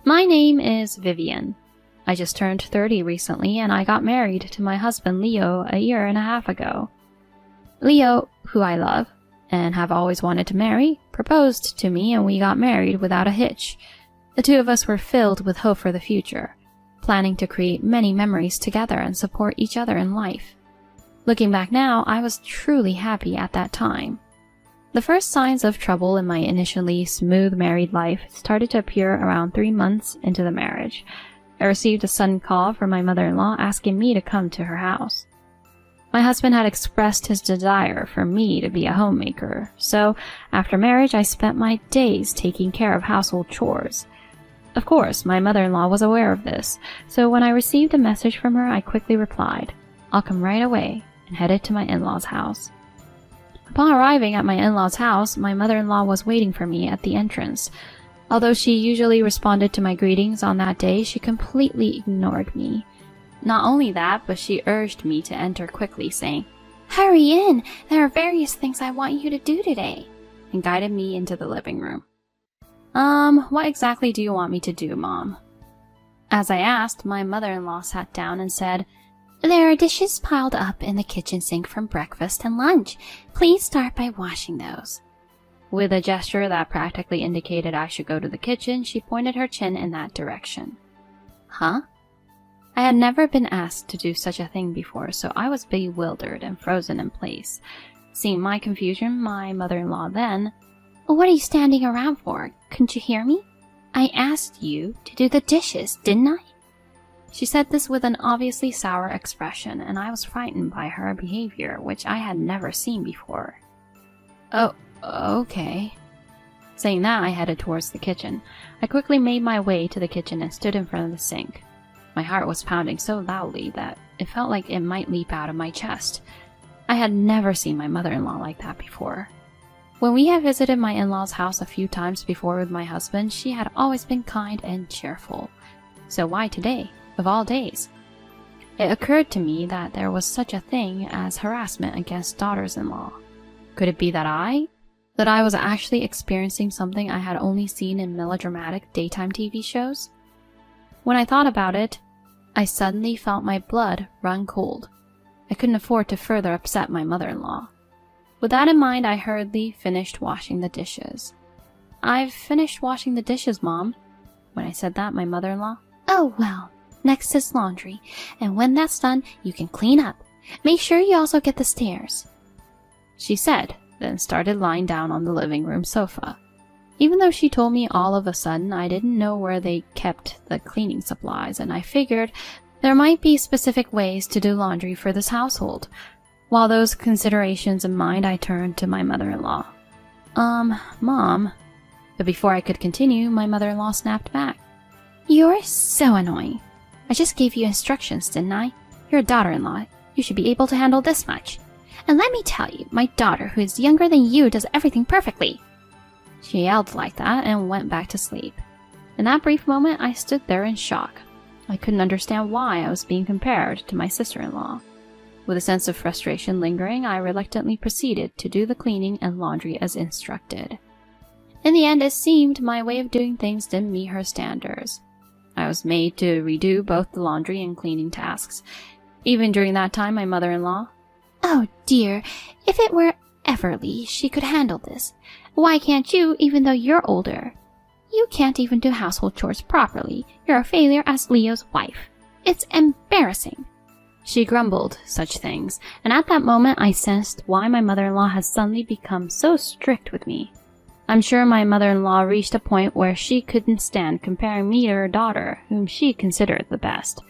My name is Vivian. I just turned 30 recently and I got married to my husband Leo a year and a half ago. Leo, who I love and have always wanted to marry, proposed to me and we got married without a hitch. The two of us were filled with hope for the future, planning to create many memories together and support each other in life. Looking back now, I was truly happy at that time. The first signs of trouble in my initially smooth married life started to appear around 3 months into the marriage. I received a sudden call from my mother-in-law asking me to come to her house. My husband had expressed his desire for me to be a homemaker, so after marriage I spent my days taking care of household chores. Of course, my mother-in-law was aware of this, so when I received a message from her, I quickly replied, "I'll come right away," and headed to my in-laws' house. Upon arriving at my in-laws' house, my mother-in-law was waiting for me at the entrance. Although she usually responded to my greetings on that day, she completely ignored me. Not only that, but she urged me to enter quickly, saying, "Hurry in, there are various things I want you to do today," and guided me into the living room. What exactly do you want me to do, Mom?" As I asked, my mother-in-law sat down and said, "There are dishes piled up in the kitchen sink from breakfast and lunch. Please start by washing those." With a gesture that practically indicated I should go to the kitchen, she pointed her chin in that direction. Huh? I had never been asked to do such a thing before, so I was bewildered and frozen in place. Seeing my confusion, my mother-in-law then, "What are you standing around for? Couldn't you hear me? I asked you to do the dishes, didn't I?" She said this with an obviously sour expression, and I was frightened by her behavior, which I had never seen before. "Oh, okay." Saying that, I headed towards the kitchen. I quickly made my way to the kitchen and stood in front of the sink. My heart was pounding so loudly that it felt like it might leap out of my chest. I had never seen my mother-in-law like that before. When we had visited my in-laws' house a few times before with my husband, she had always been kind and cheerful. So why today, of all days? It occurred to me that there was such a thing as harassment against daughters-in-law. Could it be that I was actually experiencing something I had only seen in melodramatic daytime TV shows? When I thought about it, I suddenly felt my blood run cold. I couldn't afford to further upset my mother-in-law. With that in mind, I hurriedly finished washing the dishes. "I've finished washing the dishes, Mom." When I said that, my mother-in-law, "Oh, well, next is laundry, and when that's done, you can clean up. Make sure you also get the stairs," she said, then started lying down on the living room sofa. Even though she told me all of a sudden, I didn't know where they kept the cleaning supplies, and I figured there might be specific ways to do laundry for this household. While those considerations in mind, I turned to my mother-in-law. Mom." But before I could continue, my mother-in-law snapped back. "You're so annoying. I just gave you instructions, didn't I? You're a daughter-in-law. You should be able to handle this much. And let me tell you, my daughter, who is younger than you, does everything perfectly." She yelled like that and went back to sleep. In that brief moment, I stood there in shock. I couldn't understand why I was being compared to my sister-in-law. With a sense of frustration lingering, I reluctantly proceeded to do the cleaning and laundry as instructed. In the end, it seemed my way of doing things didn't meet her standards. I was made to redo both the laundry and cleaning tasks. Even during that time, my mother-in-law, "Oh dear, if it were Everly, she could handle this. Why can't you, even though you're older? You can't even do household chores properly. You're a failure as Leo's wife. It's embarrassing." She grumbled such things, and at that moment I sensed why my mother-in-law had suddenly become so strict with me. I'm sure my mother-in-law reached a point where she couldn't stand comparing me to her daughter, whom she considered the best.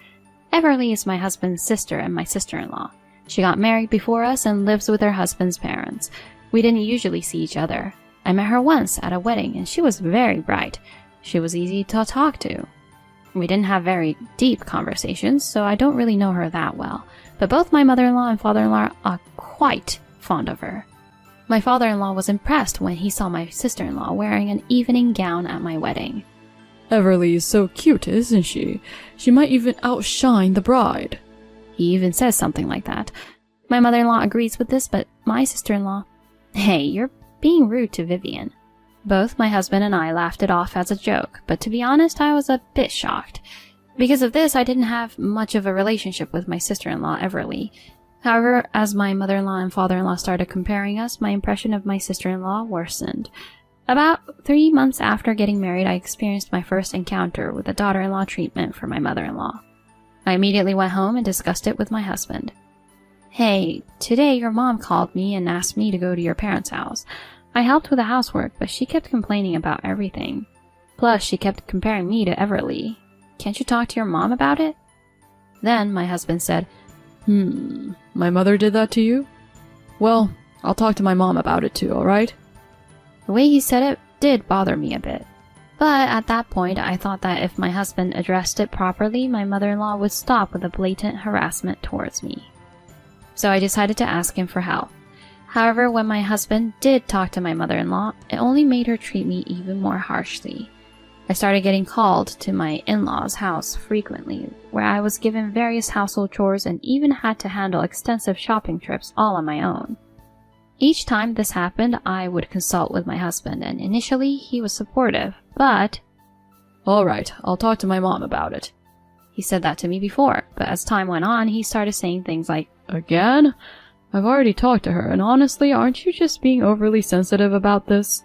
Everly is my husband's sister and my sister-in-law. She got married before us and lives with her husband's parents. We didn't usually see each other. I met her once at a wedding, and she was very bright. She was easy to talk to. We didn't have very deep conversations, so I don't really know her that well, but both my mother-in-law and father-in-law are quite fond of her. My father-in-law was impressed when he saw my sister-in-law wearing an evening gown at my wedding. "Everly is so cute, isn't she? She might even outshine the bride." He even says something like that. My mother-in-law agrees with this, but my sister-in-law, "Hey, you're being rude to Vivian." Both my husband and I laughed it off as a joke, but to be honest, I was a bit shocked. Because of this, I didn't have much of a relationship with my sister-in-law, Everly. However, as my mother-in-law and father-in-law started comparing us, my impression of my sister-in-law worsened. About 3 months after getting married, I experienced my first encounter with the daughter-in-law treatment for my mother-in-law. I immediately went home and discussed it with my husband. "Hey, today your mom called me and asked me to go to your parents' house. I helped with the housework, but she kept complaining about everything. Plus, she kept comparing me to Everly. Can't you talk to your mom about it?" Then my husband said, My mother did that to you? Well, I'll talk to my mom about it too, alright? The way he said it did bother me a bit. But at that point, I thought that if my husband addressed it properly, my mother-in-law would stop with the blatant harassment towards me. So I decided to ask him for help. However, when my husband did talk to my mother-in-law, it only made her treat me even more harshly. I started getting called to my in-laws' house frequently, where I was given various household chores and even had to handle extensive shopping trips all on my own. Each time this happened, I would consult with my husband, and initially he was supportive, but... Alright, I'll talk to my mom about it. He said that to me before, but as time went on, he started saying things like, Again? I've already talked to her, and honestly, aren't you just being overly sensitive about this?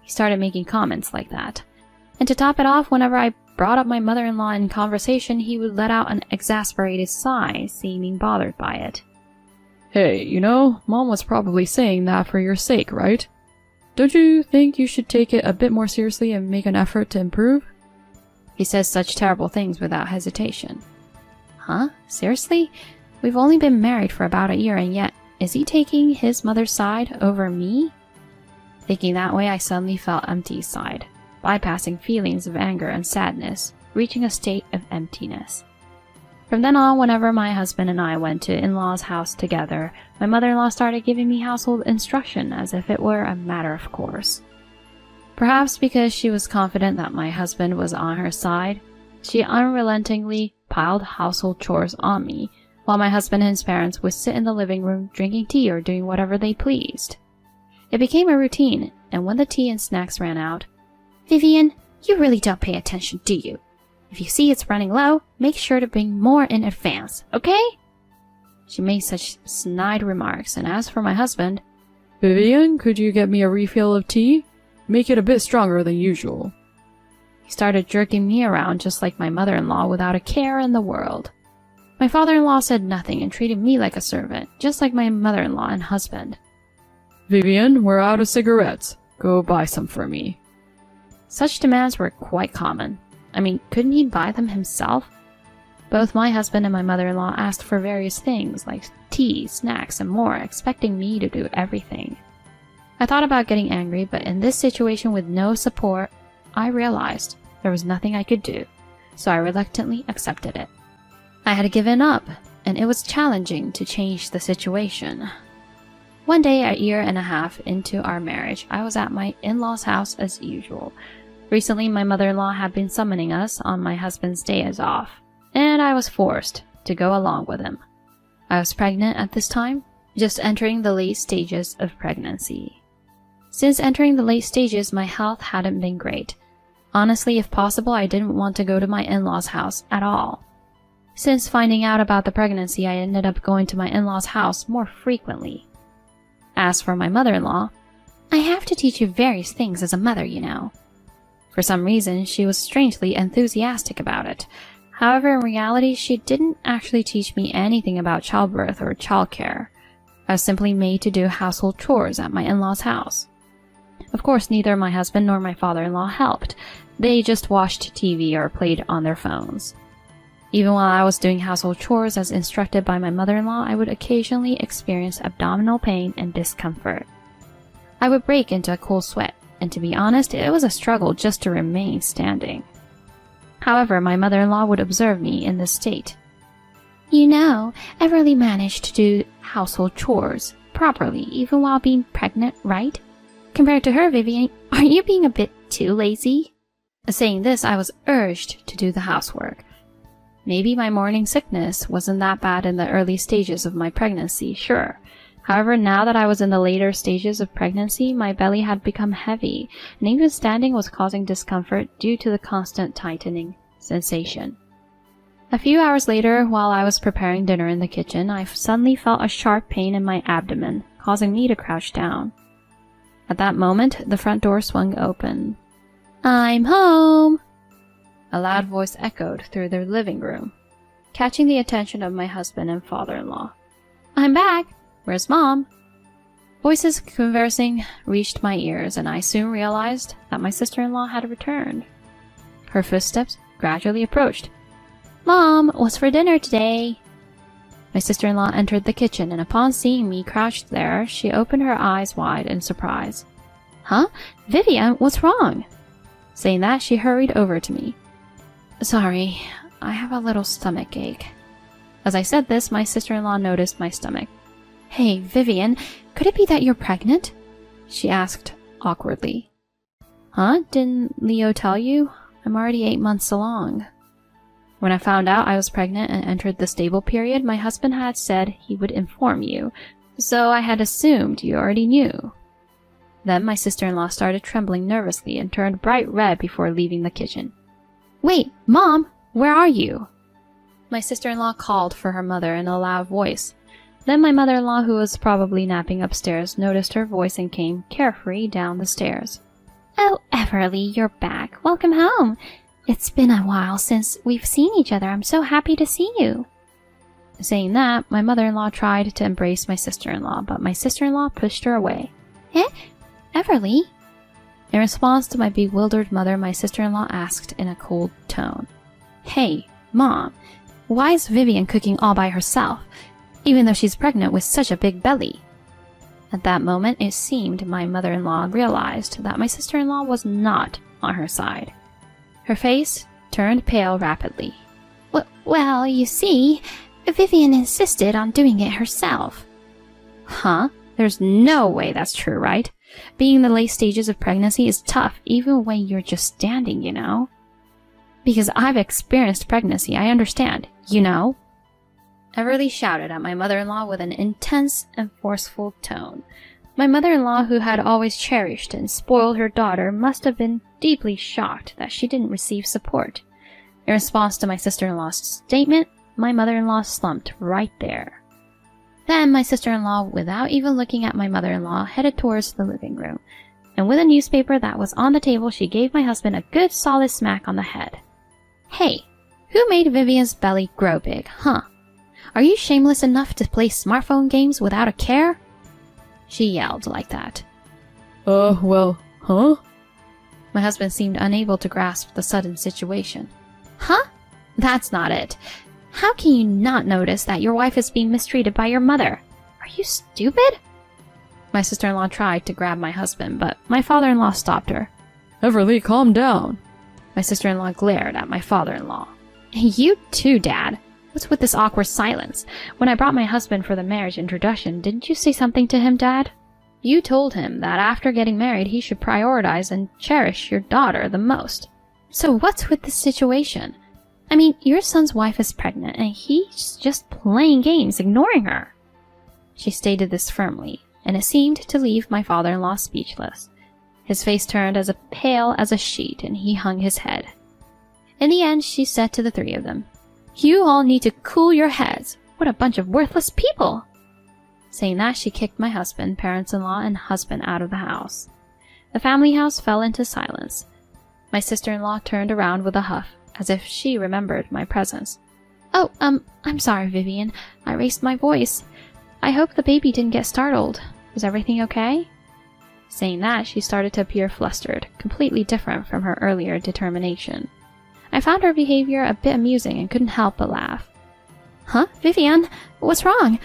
He started making comments like that. And to top it off, whenever I brought up my mother-in-law in conversation, he would let out an exasperated sigh, seeming bothered by it. Hey, Mom was probably saying that for your sake, right? Don't you think you should take it a bit more seriously and make an effort to improve? He says such terrible things without hesitation. Huh? Seriously? We've only been married for about a year, and yet, is he taking his mother's side over me? Thinking that way, I suddenly felt empty inside, bypassing feelings of anger and sadness, reaching a state of emptiness. From then on, whenever my husband and I went to in-laws' house together, my mother-in-law started giving me household instruction as if it were a matter of course. Perhaps because she was confident that my husband was on her side, she unrelentingly piled household chores on me, while my husband and his parents would sit in the living room drinking tea or doing whatever they pleased. It became a routine, and when the tea and snacks ran out, "Vivian, you really don't pay attention, do you? If you see it's running low, make sure to bring more in advance, okay?" She made such snide remarks, and as for my husband, Vivian, could you get me a refill of tea? Make it a bit stronger than usual. He started jerking me around just like my mother-in-law without a care in the world. My father-in-law said nothing and treated me like a servant, just like my mother-in-law and husband. Vivian, we're out of cigarettes. Go buy some for me. Such demands were quite common. I mean, couldn't he buy them himself? Both my husband and my mother-in-law asked for various things like tea, snacks, and more, expecting me to do everything. I thought about getting angry, but in this situation with no support, I realized there was nothing I could do, so I reluctantly accepted it. I had given up, and it was challenging to change the situation. One day, a year and a half into our marriage, I was at my in-laws' house as usual. Recently, my mother-in-law had been summoning us on my husband's days off, and I was forced to go along with him. I was pregnant at this time, just entering the late stages of pregnancy. Since entering the late stages, my health hadn't been great. Honestly, if possible, I didn't want to go to my in-laws' house at all. Since finding out about the pregnancy, I ended up going to my in-laws' house more frequently. As for my mother-in-law, "I have to teach you various things as a mother, you know." For some reason, she was strangely enthusiastic about it. However, in reality, she didn't actually teach me anything about childbirth or childcare. I was simply made to do household chores at my in-laws' house. Of course, neither my husband nor my father-in-law helped. They just watched TV or played on their phones. Even while I was doing household chores as instructed by my mother-in-law, I would occasionally experience abdominal pain and discomfort. I would break into a cold sweat, and to be honest, it was a struggle just to remain standing. However, my mother-in-law would observe me in this state. "You know, Everly managed to do household chores properly even while being pregnant, right? Compared to her, Vivian, aren't you being a bit too lazy?" Saying this, I was urged to do the housework. Maybe my morning sickness wasn't that bad in the early stages of my pregnancy, sure. However, now that I was in the later stages of pregnancy, my belly had become heavy, and even standing was causing discomfort due to the constant tightening sensation. A few hours later, while I was preparing dinner in the kitchen, I suddenly felt a sharp pain in my abdomen, causing me to crouch down. At that moment, the front door swung open. "I'm home!" A loud voice echoed through the living room, catching the attention of my husband and father-in-law. "I'm back! Where's Mom?" Voices conversing reached my ears, and I soon realized that my sister-in-law had returned. Her footsteps gradually approached. "Mom, what's for dinner today?" My sister-in-law entered the kitchen, and upon seeing me crouched there, she opened her eyes wide in surprise. "Huh? Vivian, what's wrong?" Saying that, she hurried over to me. "Sorry, I have a little stomach ache." As I said this, my sister-in-law noticed my stomach. "Hey, Vivian, could it be that you're pregnant?" she asked awkwardly. "Huh? Didn't Leo tell you? I'm already 8 months along." When I found out I was pregnant and entered the stable period, my husband had said he would inform you, so I had assumed you already knew. Then my sister-in-law started trembling nervously and turned bright red before leaving the kitchen. "Wait, Mom, where are you?" My sister-in-law called for her mother in a loud voice. Then my mother-in-law, who was probably napping upstairs, noticed her voice and came carefree down the stairs. "Oh, Everly, you're back. Welcome home. It's been a while since we've seen each other. I'm so happy to see you." Saying that, my mother-in-law tried to embrace my sister-in-law, but my sister-in-law pushed her away. "Eh? Everly?" In response to my bewildered mother, my sister-in-law asked in a cold tone, "Hey, Mom, why is Vivian cooking all by herself, even though she's pregnant with such a big belly?" At that moment, it seemed my mother-in-law realized that my sister-in-law was not on her side. Her face turned pale rapidly. Well, you see, Vivian insisted on doing it herself." "Huh? There's no way that's true, right? Being in the late stages of pregnancy is tough, even when you're just standing, you know." "Because I've experienced pregnancy, I understand, you know." Everly shouted at my mother-in-law with an intense and forceful tone. My mother-in-law, who had always cherished and spoiled her daughter, must have been deeply shocked that she didn't receive support. In response to my sister-in-law's statement, my mother-in-law slumped right there. Then my sister-in-law, without even looking at my mother-in-law, headed towards the living room, and with a newspaper that was on the table, she gave my husband a good solid smack on the head. "Hey, who made Vivian's belly grow big, huh? Are you shameless enough to play smartphone games without a care?" She yelled like that. Well, huh?" My husband seemed unable to grasp the sudden situation. "Huh? That's not it. How can you not notice that your wife is being mistreated by your mother? Are you stupid?" My sister-in-law tried to grab my husband, but my father-in-law stopped her. "Everly, calm down." My sister-in-law glared at my father-in-law. "You too, Dad. What's with this awkward silence? When I brought my husband for the marriage introduction, didn't you say something to him, Dad? You told him that after getting married, he should prioritize and cherish your daughter the most. So what's with this situation? I mean, your son's wife is pregnant, and he's just playing games, ignoring her." She stated this firmly, and it seemed to leave my father-in-law speechless. His face turned as pale as a sheet, and he hung his head. In the end, she said to the three of them, "You all need to cool your heads. What a bunch of worthless people." Saying that, she kicked my husband, parents-in-law, and husband out of the house. The family house fell into silence. My sister-in-law turned around with a huff, as if she remembered my presence. "Oh, I'm sorry, Vivian. I raised my voice. I hope the baby didn't get startled. Is everything okay?" Saying that, she started to appear flustered, completely different from her earlier determination. I found her behavior a bit amusing and couldn't help but laugh. "Huh, Vivian? What's wrong?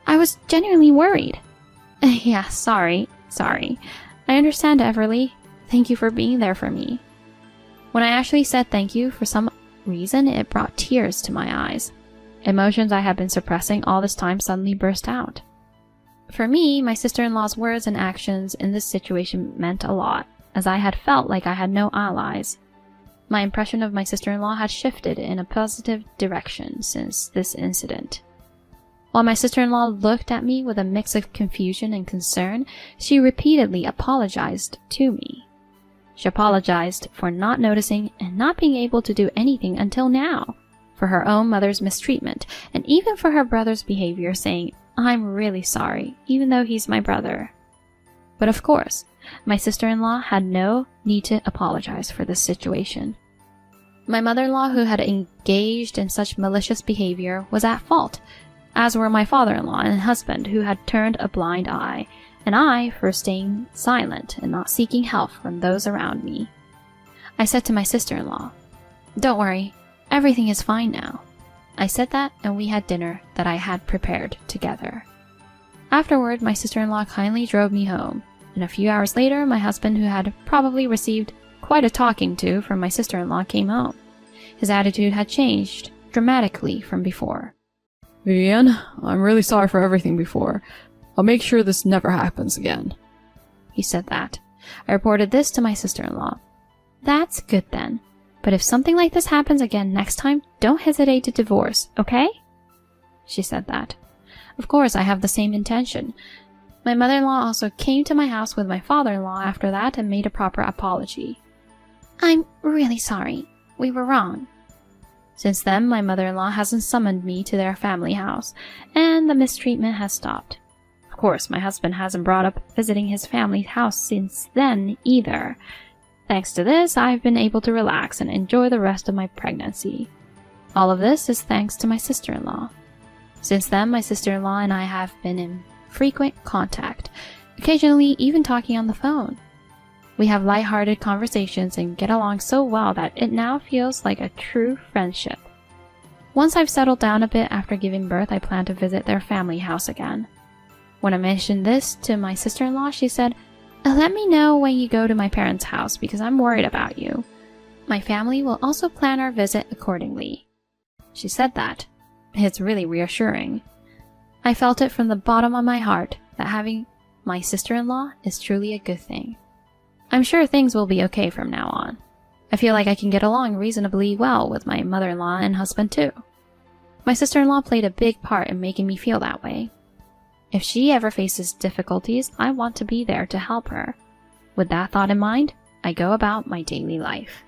I was genuinely worried." "Yeah, sorry. I understand, Everly. Thank you for being there for me." When I actually said thank you, for some reason, it brought tears to my eyes. Emotions I had been suppressing all this time suddenly burst out. For me, my sister-in-law's words and actions in this situation meant a lot, as I had felt like I had no allies. My impression of my sister-in-law had shifted in a positive direction since this incident. While my sister-in-law looked at me with a mix of confusion and concern, she repeatedly apologized to me. She apologized for not noticing and not being able to do anything until now, for her own mother's mistreatment, and even for her brother's behavior, saying, "I'm really sorry, even though he's my brother." But of course, my sister-in-law had no need to apologize for this situation. My mother-in-law, who had engaged in such malicious behavior, was at fault, as were my father-in-law and husband, who had turned a blind eye, and I for staying silent and not seeking help from those around me. I said to my sister-in-law, "Don't worry, everything is fine now." I said that, and we had dinner that I had prepared together. Afterward, my sister-in-law kindly drove me home, and a few hours later, my husband, who had probably received quite a talking to from my sister-in-law, came home. His attitude had changed dramatically from before. "Vivian, I'm really sorry for everything before. I'll make sure this never happens again." He said that. I reported this to my sister-in-law. "That's good then. But if something like this happens again next time, don't hesitate to divorce, okay?" She said that. Of course, I have the same intention. My mother-in-law also came to my house with my father-in-law after that and made a proper apology. "I'm really sorry. We were wrong." Since then, my mother-in-law hasn't summoned me to their family house, and the mistreatment has stopped. Of course, my husband hasn't brought up visiting his family's house since then either. Thanks to this, I've been able to relax and enjoy the rest of my pregnancy. All of this is thanks to my sister-in-law. Since then, my sister-in-law and I have been in frequent contact, occasionally even talking on the phone. We have light-hearted conversations and get along so well that it now feels like a true friendship. Once I've settled down a bit after giving birth, I plan to visit their family house again. When I mentioned this to my sister-in-law, she said, "Let me know when you go to my parents' house because I'm worried about you. My family will also plan our visit accordingly." She said that. It's really reassuring. I felt it from the bottom of my heart that having my sister-in-law is truly a good thing. I'm sure things will be okay from now on. I feel like I can get along reasonably well with my mother-in-law and husband too. My sister-in-law played a big part in making me feel that way. If she ever faces difficulties, I want to be there to help her. With that thought in mind, I go about my daily life.